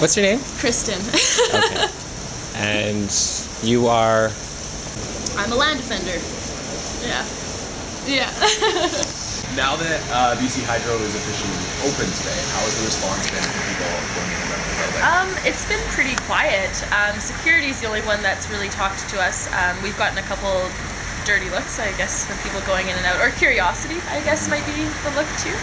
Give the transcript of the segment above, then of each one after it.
What's your name? Kristen. Okay. And you are? I'm a land defender. Yeah. Yeah. Now that BC Hydro is officially open today, how has the response been from people going in and around the building? It's been pretty quiet. Security is the only one that's really talked to us. We've gotten a couple dirty looks, I guess, from people going in and out, or curiosity, I guess, might be the look too.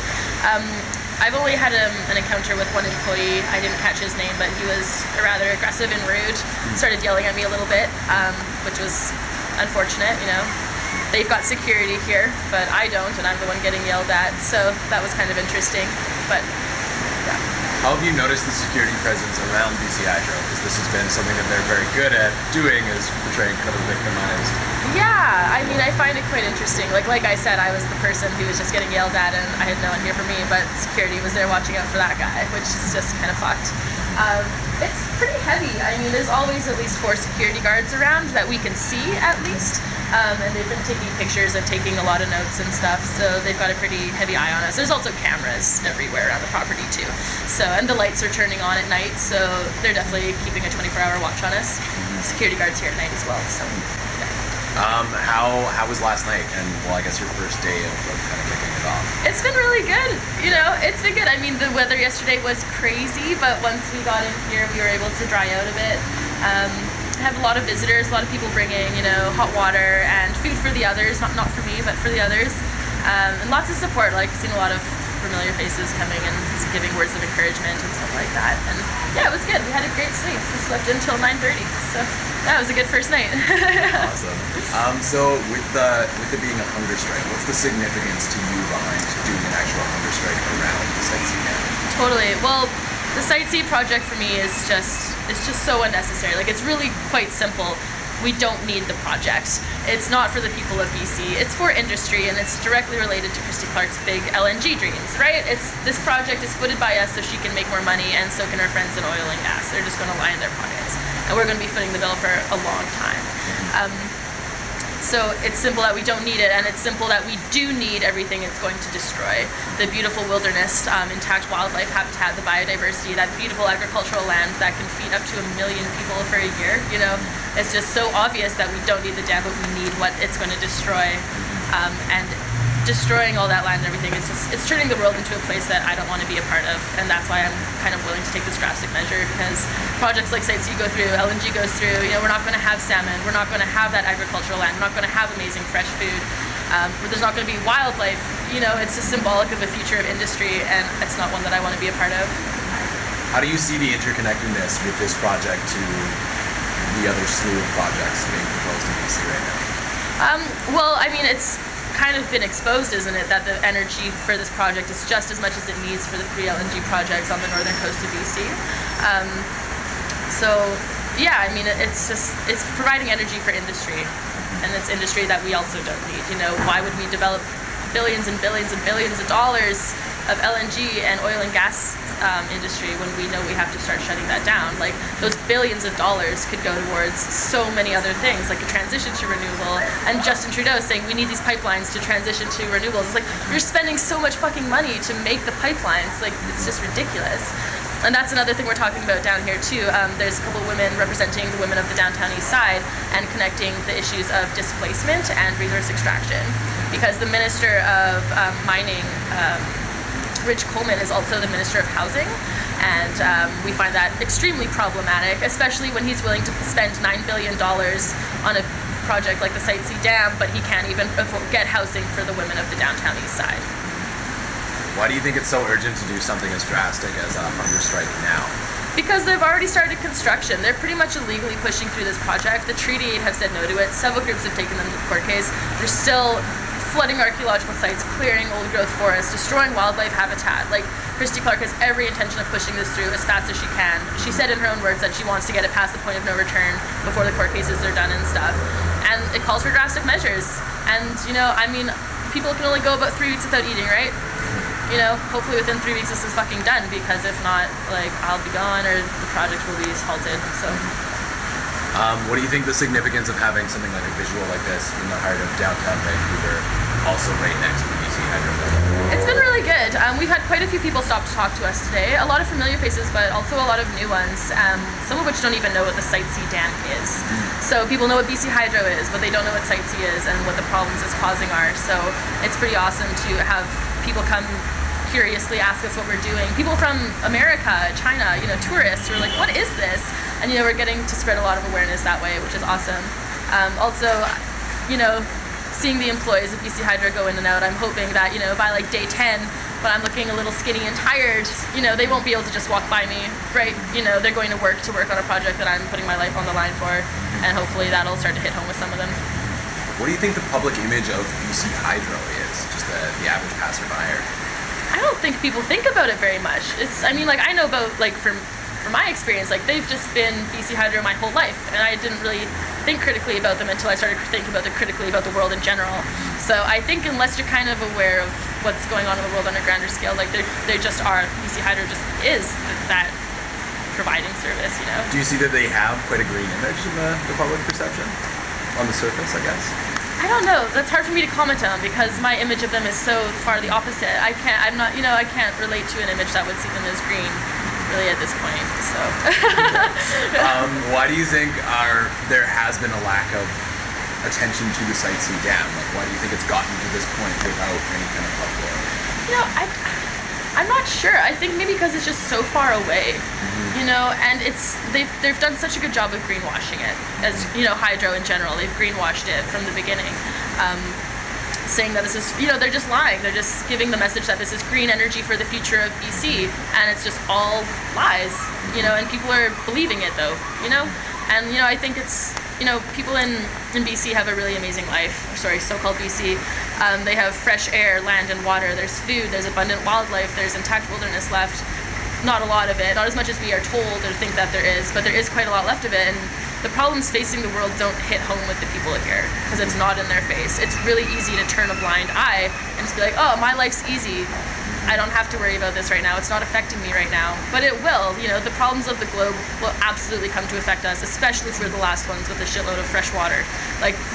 I've only had an encounter with one employee. I didn't catch his name, but he was rather aggressive and rude. Started yelling at me a little bit, which was unfortunate, you know. They've got security here, but I don't, and I'm the one getting yelled at, so that was kind of interesting, but yeah. How have you noticed the security presence around BC Hydro? Because this has been something that they're very good at doing, is portraying kind of victimized. Yeah, I mean, I find it quite interesting. Like I said, I was the person who was just getting yelled at, and I had no one here for me, but security was there watching out for that guy, which is just kind of fucked. It's pretty heavy. I mean, there's always at least 4 security guards around that we can see, at least. And they've been taking pictures and taking a lot of notes and stuff, so they've got a pretty heavy eye on us. There's also cameras everywhere around the property too. So, and the lights are turning on at night, so they're definitely keeping a 24-hour watch on us. Security guards here at night as well, so yeah. How was last night, and well, I guess your first day of kind of kicking it off? It's been really good, you know, it's been good. I mean, the weather yesterday was crazy, but once we got in here, we were able to dry out a bit. I have a lot of visitors, a lot of people bringing, you know, hot water and food for the others, not for me, but for the others. And lots of support, like I've seen a lot of familiar faces coming and giving words of encouragement and stuff like that. And yeah, it was good. We had a great sleep. We slept until 9:30, so that was a good first night. Awesome. So with it being a hunger strike, what's the significance to you behind doing an actual hunger strike around the sightseeing area? Totally. Well, the sightsee project for me is just so unnecessary. Like, it's really quite simple. We don't need the project. It's not for the people of BC. It's for industry, and it's directly related to Christy Clark's big LNG dreams, right? This project is footed by us so she can make more money, and so can her friends in oil and gas. They're just going to line their pockets, and we're going to be footing the bill for a long time. So it's simple that we don't need it, and it's simple that we do need everything it's going to destroy. The beautiful wilderness, intact wildlife habitat, the biodiversity, that beautiful agricultural land that can feed up to 1 million people for a year, you know. It's just so obvious that we don't need the dam, but we need what it's going to destroy. And destroying all that land and everything, it's turning the world into a place that I don't want to be a part of, and that's why I'm kind of willing to take this drastic measure, because projects like Sites you go through, LNG goes through, you know, we're not going to have salmon, we're not going to have that agricultural land, we're not going to have amazing fresh food, there's not going to be wildlife, you know. It's just symbolic of the future of industry, and it's not one that I want to be a part of. How do you see the interconnectedness with this project to the other slew of projects being proposed in BC right now? Well, I mean, it's kind of been exposed, isn't it, that the energy for this project is just as much as it needs for the 3 LNG projects on the northern coast of BC. So yeah, I mean, it's providing energy for industry, and it's industry that we also don't need. You know, why would we develop billions and billions and billions of dollars of LNG and oil and gas industry when we know we have to start shutting that down? Like, those billions of dollars could go towards so many other things, like a transition to renewable, and Justin Trudeau saying we need these pipelines to transition to renewables. It's like, you're spending so much fucking money to make the pipelines, like, it's just ridiculous. And that's another thing we're talking about down here too. There's a couple of women representing the women of the downtown east side and connecting the issues of displacement and resource extraction, because the Minister of Mining, Rich Coleman, is also the Minister of Housing, and we find that extremely problematic, especially when he's willing to spend $9 billion on a project like the Site C Dam, but he can't even get housing for the women of the downtown east side. Why do you think it's so urgent to do something as drastic as a hunger strike now? Because they've already started construction. They're pretty much illegally pushing through this project. The Treaty 8 have said no to it. Several groups have taken them to the court case. They're still flooding archaeological sites, clearing old growth forests, destroying wildlife habitat. Like, Christy Clark has every intention of pushing this through as fast as she can. She said in her own words that she wants to get it past the point of no return before the court cases are done and stuff. And it calls for drastic measures. And, you know, I mean, people can only go about 3 weeks without eating, right? You know, hopefully within 3 weeks this is fucking done, because if not, like, I'll be gone or the project will be halted, so. What do you think the significance of having something like a visual like this in the heart of downtown Vancouver, also right next to BC Hydro? It's been really good. We've had quite a few people stop to talk to us today. A lot of familiar faces, but also a lot of new ones. Some of which don't even know what the Site C dam is. So people know what BC Hydro is, but they don't know what Site C is and what the problems it's causing are. So it's pretty awesome to have people come curiously ask us what we're doing. People from America, China, tourists who are like, what is this? And we're getting to spread a lot of awareness that way, which is awesome. Also, seeing the employees of BC Hydro go in and out, I'm hoping that, by like day 10, when I'm looking a little skinny and tired, they won't be able to just walk by me, right? They're going to work on a project that I'm putting my life on the line for, and hopefully that'll start to hit home with some of them. What do you think the public image of BC Hydro is, just the average passerby? I don't think people think about it very much. I know about, from my experience, they've just been BC Hydro my whole life, and I didn't really think critically about them until I started thinking critically about the world in general. So I think unless you're kind of aware of what's going on in the world on a grander scale, they just are. BC Hydro just is that providing service, Do you see that they have quite a green image in the public perception? On the surface, I guess? I don't know. That's hard for me to comment on because my image of them is so far the opposite. I can't relate to an image that would see them as green, really, at this point. So. Why do you think there has been a lack of attention to the Site C dam? Why do you think it's gotten to this point without any kind of uproar? I'm not sure. I think maybe because it's just so far away, and they've done such a good job of greenwashing it, as Hydro in general. They've greenwashed it from the beginning, saying that this is, they're just lying. They're just giving the message that this is green energy for the future of BC, and it's just all lies, and people are believing it though, and I think it's, people in BC have a really amazing life. Sorry, so-called BC. They have fresh air, land, and water. There's food, there's abundant wildlife, there's intact wilderness left. Not a lot of it, not as much as we are told or think that there is, but there is quite a lot left of it. And the problems facing the world don't hit home with the people here because it's not in their face. It's really easy to turn a blind eye and just be like, oh, my life's easy. I don't have to worry about this right now. It's not affecting me right now. But it will. The problems of the globe will absolutely come to affect us, especially for the last ones with a shitload of fresh water.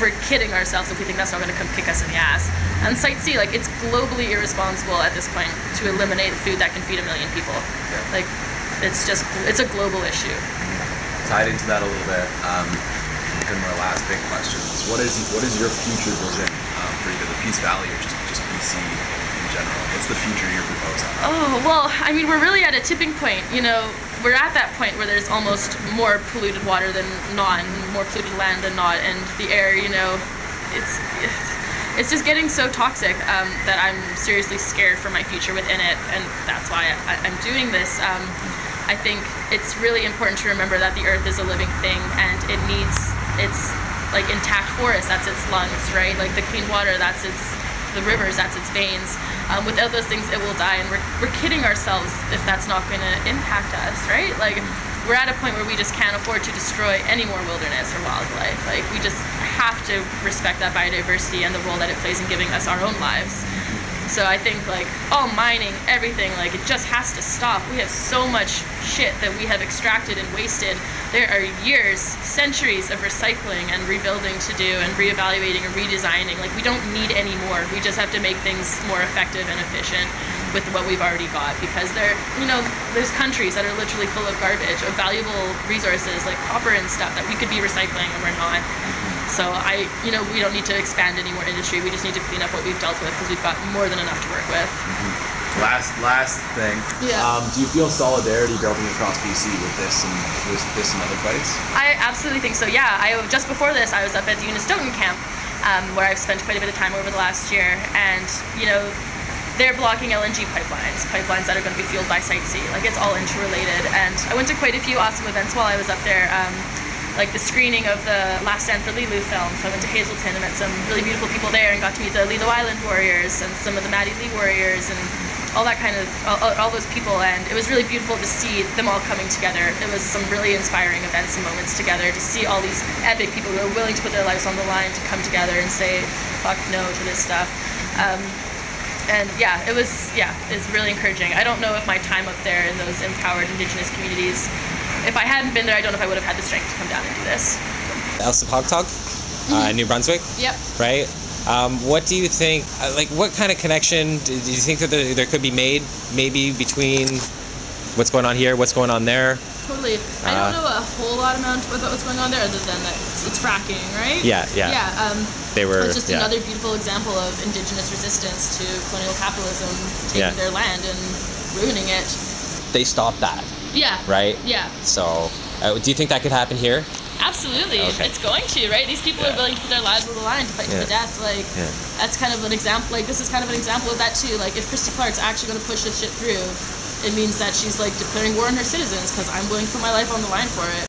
We're kidding ourselves if we think that's not going to come kick us in the ass. And Site C, it's globally irresponsible at this point to eliminate food that can feed 1 million people. Yeah. It's a global issue. Tied into that a little bit, one of our last big questions. What is your future vision for either the Peace Valley or just BC in general? What's the future you're proposing? Oh, well, we're really at a tipping point. We're at that point where there's almost more polluted water than not, and more polluted land than not, and the air, it's just getting so toxic that I'm seriously scared for my future within it, and that's why I'm doing this. I think it's really important to remember that the earth is a living thing, and it needs its intact forest, that's its lungs, right? The clean water, that's the rivers, that's its veins. Without those things, it will die, and we're kidding ourselves if that's not going to impact us, right? We're at a point where we just can't afford to destroy any more wilderness or wildlife. We just have to respect that biodiversity and the role that it plays in giving us our own lives. So I think all mining, everything, it just has to stop. We have so much shit that we have extracted and wasted. There are years, centuries of recycling and rebuilding to do, and reevaluating and redesigning. We don't need any more. We just have to make things more effective and efficient with what we've already got, because there's countries that are literally full of garbage, of valuable resources like copper and stuff that we could be recycling and we're not. So we don't need to expand any more industry. We just need to clean up what we've dealt with because we've got more than enough to work with. Last thing. Yeah. Do you feel solidarity building across BC with this and other fights? I absolutely think so. Yeah. Just before this, I was up at the Unistoten camp, where I've spent quite a bit of time over the last year, and they're blocking LNG pipelines that are going to be fueled by Site C. It's all interrelated. And I went to quite a few awesome events while I was up there. The screening of the Last Stand for Lilu film. So I went to Hazelton and met some really beautiful people there and got to meet the Lilu Island warriors and some of the Maddie Lee warriors and all that kind of, all those people. And it was really beautiful to see them all coming together. It was some really inspiring events and moments together to see all these epic people who are willing to put their lives on the line to come together and say, fuck no to this stuff. And it's really encouraging. I don't know if my time up there in those empowered Indigenous communities, if I hadn't been there, I don't know if I would have had the strength to come down and do this. Elsipogtog, New Brunswick. Yep. Right? What do you think? Like, what kind of connection do you think that there could be made, maybe between what's going on here, what's going on there? Totally. I don't know a whole lot amount about what's going on there, other than that it's fracking, right? Yeah. They were. It's just another beautiful example of indigenous resistance to colonial capitalism taking their land and ruining it. They stopped that. Yeah. Right? Yeah. So, do you think that could happen here? Absolutely. Okay. It's going to, right? These people are willing to put their lives on the line to fight to the death. Like, that's kind of an example. Like, this is kind of an example of that, too. Like, if Christy Clark's actually going to push this shit through, it means that she's, like, declaring war on her citizens because I'm willing to put my life on the line for it.